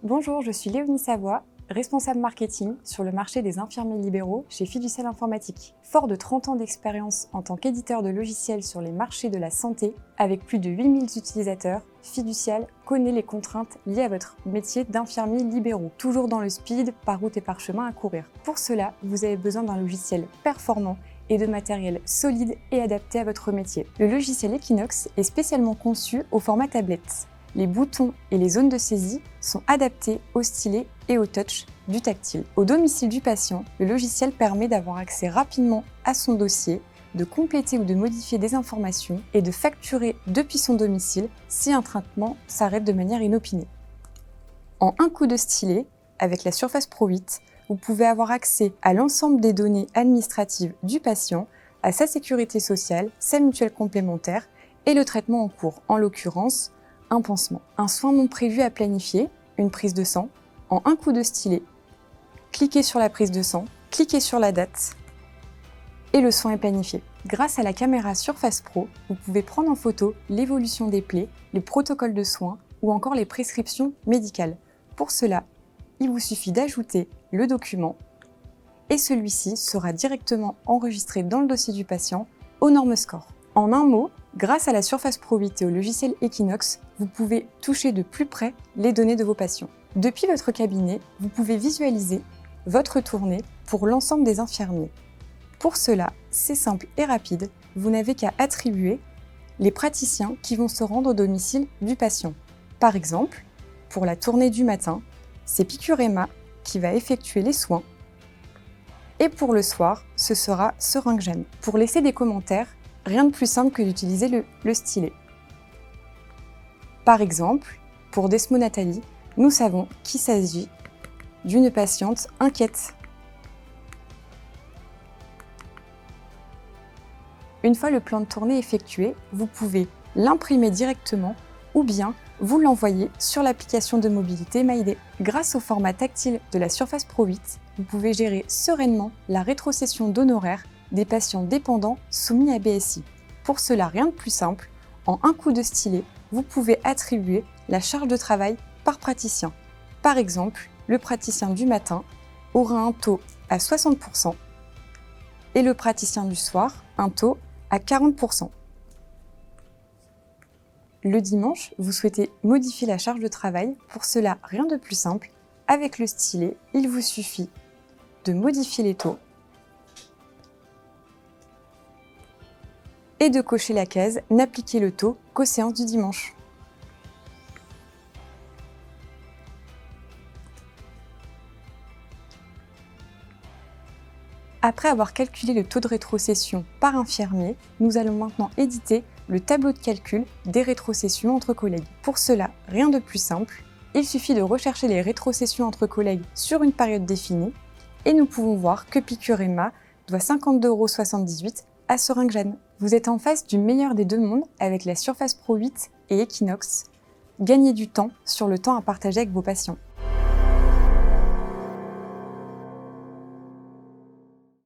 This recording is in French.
Bonjour, je suis Léonie Savoie, responsable marketing sur le marché des infirmiers libéraux chez Fiducial Informatique. Fort de 30 ans d'expérience en tant qu'éditeur de logiciels sur les marchés de la santé, avec plus de 8000 utilisateurs, Fiducial connaît les contraintes liées à votre métier d'infirmier libéraux, toujours dans le speed, par route et par chemin à courir. Pour cela, vous avez besoin d'un logiciel performant et de matériel solide et adapté à votre métier. Le logiciel Equinox est spécialement conçu au format tablette. Les boutons et les zones de saisie sont adaptés au stylet et au touch du tactile. Au domicile du patient, le logiciel permet d'avoir accès rapidement à son dossier, de compléter ou de modifier des informations et de facturer depuis son domicile si un traitement s'arrête de manière inopinée. En un coup de stylet, avec la Surface Pro 8, vous pouvez avoir accès à l'ensemble des données administratives du patient, à sa sécurité sociale, sa mutuelle complémentaire et le traitement en cours, en l'occurrence un pansement. Un soin non prévu à planifier, une prise de sang, en un coup de stylet. Cliquez sur la prise de sang, cliquez sur la date et le soin est planifié. Grâce à la caméra Surface Pro, vous pouvez prendre en photo l'évolution des plaies, les protocoles de soins ou encore les prescriptions médicales. Pour cela, il vous suffit d'ajouter le document et celui-ci sera directement enregistré dans le dossier du patient aux normes SCORE. En un mot, grâce à la Surface Pro 8 et au logiciel Equinox, vous pouvez toucher de plus près les données de vos patients. Depuis votre cabinet, vous pouvez visualiser votre tournée pour l'ensemble des infirmiers. Pour cela, c'est simple et rapide, vous n'avez qu'à attribuer les praticiens qui vont se rendre au domicile du patient. Par exemple, pour la tournée du matin, c'est Picurema qui va effectuer les soins. Et pour le soir, ce sera Seringue-Gemme. Pour laisser des commentaires, rien de plus simple que d'utiliser le stylet. Par exemple, pour Desmo Nathalie, nous savons qu'il s'agit d'une patiente inquiète. Une fois le plan de tournée effectué, vous pouvez l'imprimer directement ou bien vous l'envoyer sur l'application de mobilité MyDay. Grâce au format tactile de la Surface Pro 8, vous pouvez gérer sereinement la rétrocession d'honoraires des patients dépendants soumis à BSI. Pour cela, rien de plus simple, en un coup de stylet, vous pouvez attribuer la charge de travail par praticien. Par exemple, le praticien du matin aura un taux à 60% et le praticien du soir un taux à 40%. Le dimanche, vous souhaitez modifier la charge de travail. Pour cela, rien de plus simple. Avec le stylet, il vous suffit de modifier les taux et de cocher la case « N'appliquer le taux qu'aux séances du dimanche ». Après avoir calculé le taux de rétrocession par infirmier, nous allons maintenant éditer le tableau de calcul des rétrocessions entre collègues. Pour cela, rien de plus simple, il suffit de rechercher les rétrocessions entre collègues sur une période définie et nous pouvons voir que Picurema doit 52,78 € à Seringue-Gemme. Vous êtes en face du meilleur des deux mondes avec la Surface Pro 8 et Equinox. Gagnez du temps sur le temps à partager avec vos patients.